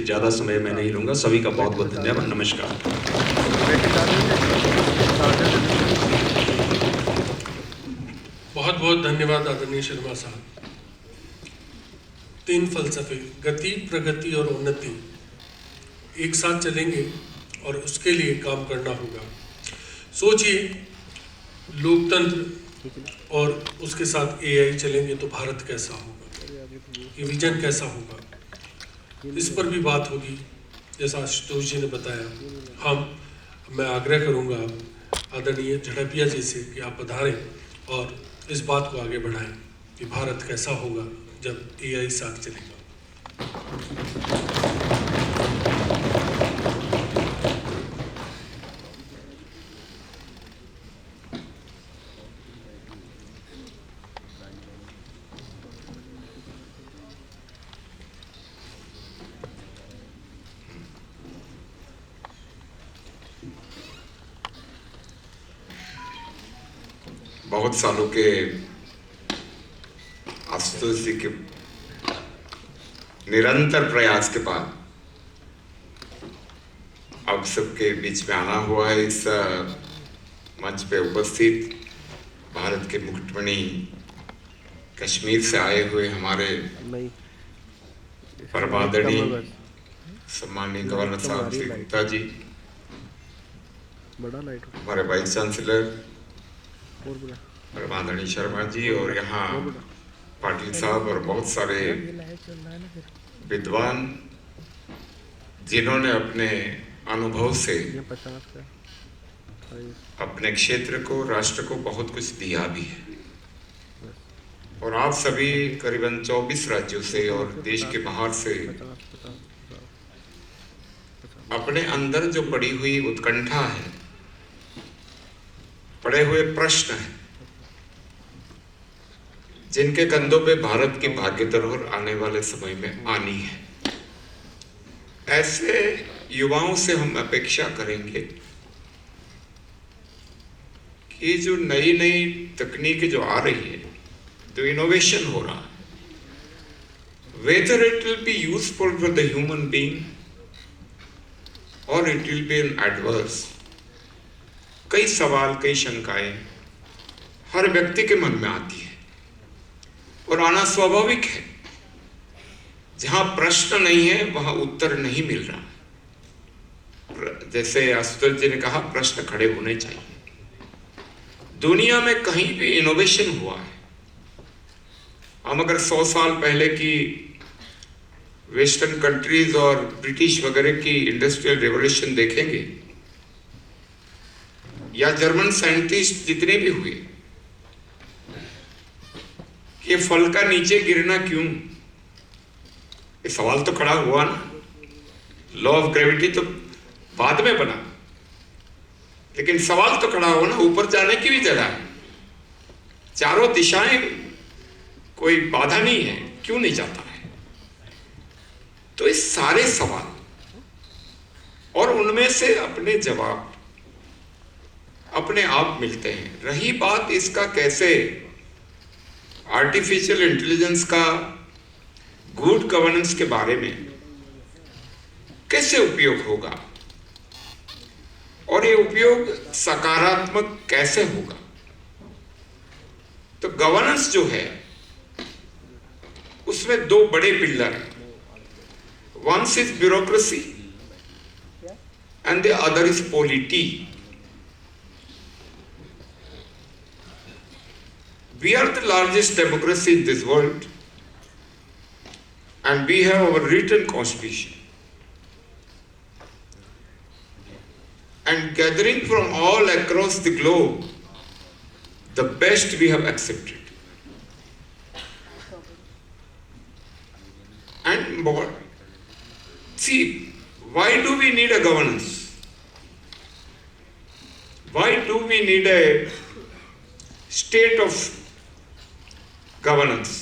ज़्यादा समय मैं नहीं लूँगा। सभी का बहुत बहुत धन्यवाद। नमस्कार। बहुत बहुत धन्यवाद आदरणीय शर्मा साहब। 3 फलसफे गति, प्रगति और उन्नति एक साथ चलेंगे और उसके लिए काम करना होगा। सोचिए, लोकतंत्र और उसके साथ एआई चलेंगे तो भारत कैसा होगा, ये विजन कैसा होगा, इस पर भी बात होगी। जैसा आशुतोष जी ने बताया, मैं आग्रह करूंगा आदरणीय झड़पिया जी से कि आप पधारें और इस बात को आगे बढ़ाएं कि भारत कैसा होगा जब एआई साथ चलेगा। बहुत सालों के आशुतोष जी के निरंतर प्रयास के बाद अब सबके बीच में आना हुआ है। इस मंच पे उपस्थित भारत के मुकुटमणि कश्मीर से आए हुए हमारे परमादरणीय सम्माननीय गवर्नर साहब श्री गुप्ता जी, हमारे वाइस चांसलर परमादरणीय शर्मा जी, और यहाँ पाटिल साहब और बहुत सारे विद्वान जिन्होंने अपने अनुभव से अपने क्षेत्र को, राष्ट्र को बहुत कुछ दिया भी है। और आप सभी करीबन 24 राज्यों से और देश के बाहर से अपने अंदर जो पड़ी हुई उत्कंठा है, पड़े हुए प्रश्न हैं, जिनके कंधों पे भारत की भाग्य धरोहर आने वाले समय में आनी है, ऐसे युवाओं से हम अपेक्षा करेंगे कि जो नई नई तकनीक जो आ रही है, जो इनोवेशन हो रहा है, whether it will be useful for the human being और it will be an adverse. कई सवाल, कई शंकाएं हर व्यक्ति के मन में आती है और आना स्वाभाविक है। जहां प्रश्न नहीं है वहां उत्तर नहीं मिल रहा। जैसे आशुतोष जी ने कहा, प्रश्न खड़े होने चाहिए। दुनिया में कहीं भी इनोवेशन हुआ है, हम अगर 100 साल पहले की वेस्टर्न कंट्रीज और ब्रिटिश वगैरह की इंडस्ट्रियल रेवोल्यूशन देखेंगे, या जर्मन साइंटिस्ट जितने भी हुए, कि फल का नीचे गिरना क्यों, ये सवाल तो खड़ा हुआ ना। लॉ ऑफ ग्रेविटी तो बाद में बना, लेकिन सवाल तो खड़ा हुआ ना, ऊपर जाने की भी जगह है, चारों दिशाएं, कोई बाधा नहीं है, क्यों नहीं जाता है। तो इस सारे सवाल और उनमें से अपने जवाब अपने आप मिलते हैं। रही बात इसका कैसे आर्टिफिशियल इंटेलिजेंस का गुड गवर्नेंस के बारे में कैसे उपयोग होगा और ये उपयोग सकारात्मक कैसे होगा, तो गवर्नेंस जो है उसमें 2 बड़े पिलर हैं। One is bureaucracy and the other is polity. We are the largest democracy in this world, and we have our written constitution. And gathering from all across the globe, the best we have accepted. And more. See, why do we need a governance? Why do we need a state of governance?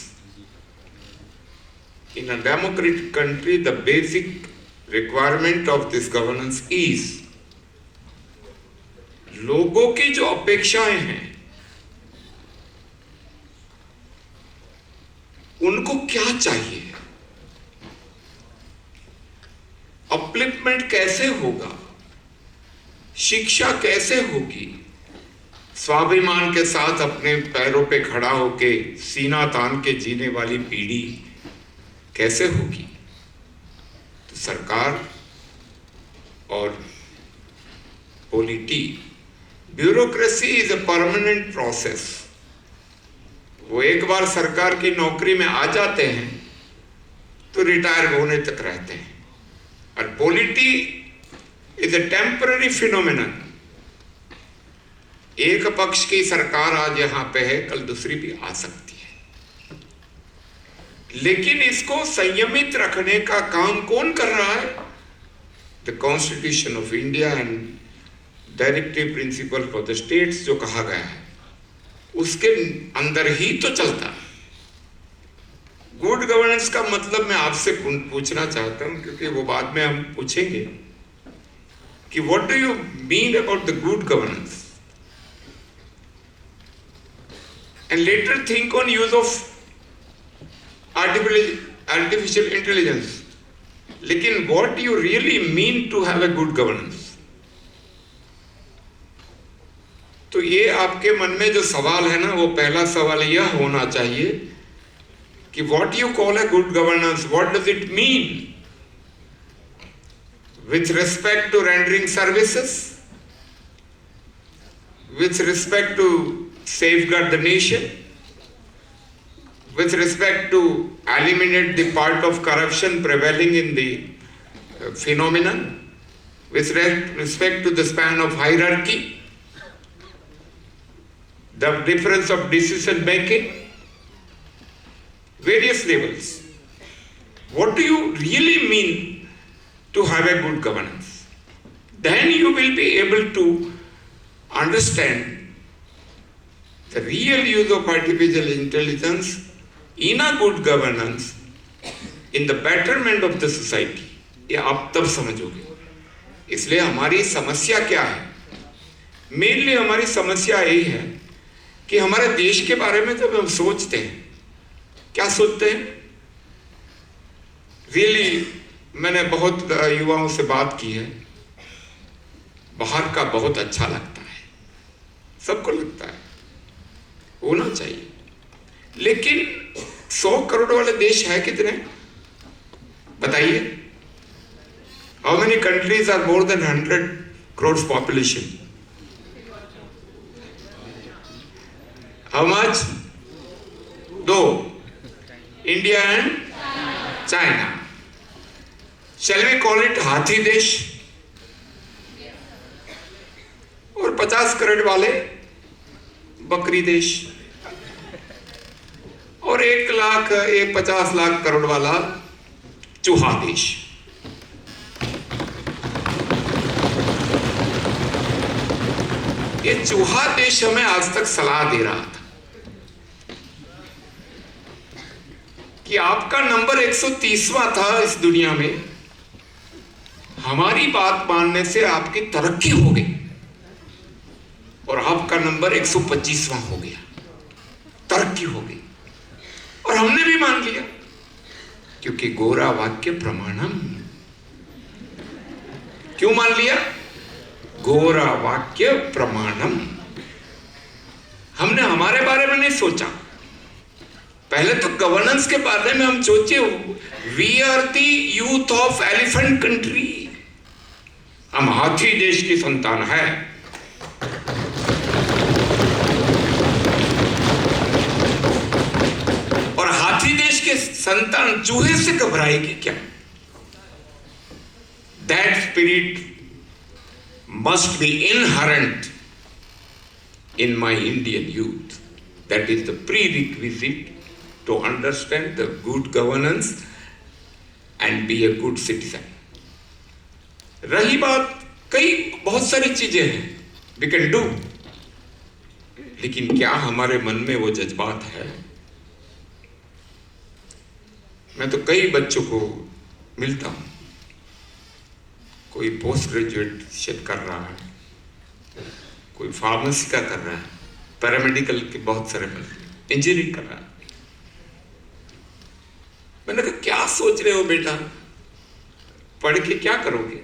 In a democratic country, the basic requirement of this governance is लोगों की जो अपेक्षाएं हैं उनको क्या चाहिए, upliftment कैसे होगा, शिक्षा कैसे होगी, स्वाभिमान के साथ अपने पैरों पे खड़ा होके सीना तान के जीने वाली पीढ़ी कैसे होगी। तो सरकार और polity, bureaucracy is a permanent process. वो एक बार सरकार की नौकरी में आ जाते हैं तो रिटायर होने तक रहते हैं, और polity is a temporary phenomenon. एक पक्ष की सरकार आज यहां पे है, कल दूसरी भी आ सकती है, लेकिन इसको संयमित रखने का काम कौन कर रहा है? The constitution of India and directive principle for the states जो कहा गया है, उसके अंदर ही तो चलता है। गुड गवर्नेंस का मतलब मैं आपसे पूछना चाहता हूं, क्योंकि वो बाद में हम पूछेंगे कि what do you mean about the good governance, and later think on use of artificial intelligence. लेकिन what you really mean to have a good governance, तो ये आपके मन में जो सवाल है ना, वो पहला सवाल यह होना चाहिए कि what you call A good governance, what does it mean with respect to rendering services, with respect to safeguard the nation, with respect to eliminate the part of corruption prevailing in the phenomenon, with respect to the span of hierarchy, the difference of decision making, various levels. What do you really mean to have a good governance? Then you will be able to understand the real use of artificial intelligence in a good governance, in the betterment of the society. ये आप तब समझोगे। इसलिए हमारी समस्या क्या है? Mainly हमारी समस्या यही है कि हमारे देश के बारे में जब हम सोचते हैं, क्या सोचते हैं? रियली मैंने बहुत युवाओं से बात की है, बाहर का बहुत अच्छा लगता है, सबको लगता है, होना चाहिए, लेकिन 100 करोड़ वाले देश है कितने बताइए? How many countries are more than 100 crores population? How much? 2, India and China. Shall we call it हाथी देश? और 50 करोड़ वाले बकरी देश, और 50 लाख करोड़ वाला चूहा देश। ये चूहा देश हमें आज तक सलाह दे रहा था कि आपका नंबर 130वां था इस दुनिया में, हमारी बात मानने से आपकी तरक्की हो गई और आपका नंबर 125वां हो गया, तरक्की हो गई, और हमने भी मान लिया, क्योंकि गोरा वाक्य प्रमाणम। क्यों मान लिया? गोरा वाक्य प्रमाणम। हमने हमारे बारे में नहीं सोचा, पहले तो गवर्नेंस के बारे में हम सोचे, we are the youth of elephant country, हम हाथी देश की संतान है। और हाथी देश के संतान चूहे से घबराएगी क्या? That spirit must be inherent in my Indian youth. That is the prerequisite to understand the good governance and be a good citizen. रही बात, बहुत सारी चीजें हैं we can do, लेकिन क्या हमारे मन में वो जज्बात है? मैं तो कई बच्चों को मिलता हूं, कोई पोस्ट ग्रेजुएशन कर रहा है, कोई फार्मेसी का कर रहा है, पैरामेडिकल के बहुत सारे बच्चे, इंजीनियरिंग कर रहा है। मैंने कहा क्या सोच रहे हो बेटा? पढ़ के क्या करोगे?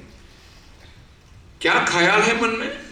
क्या ख्याल है मन में?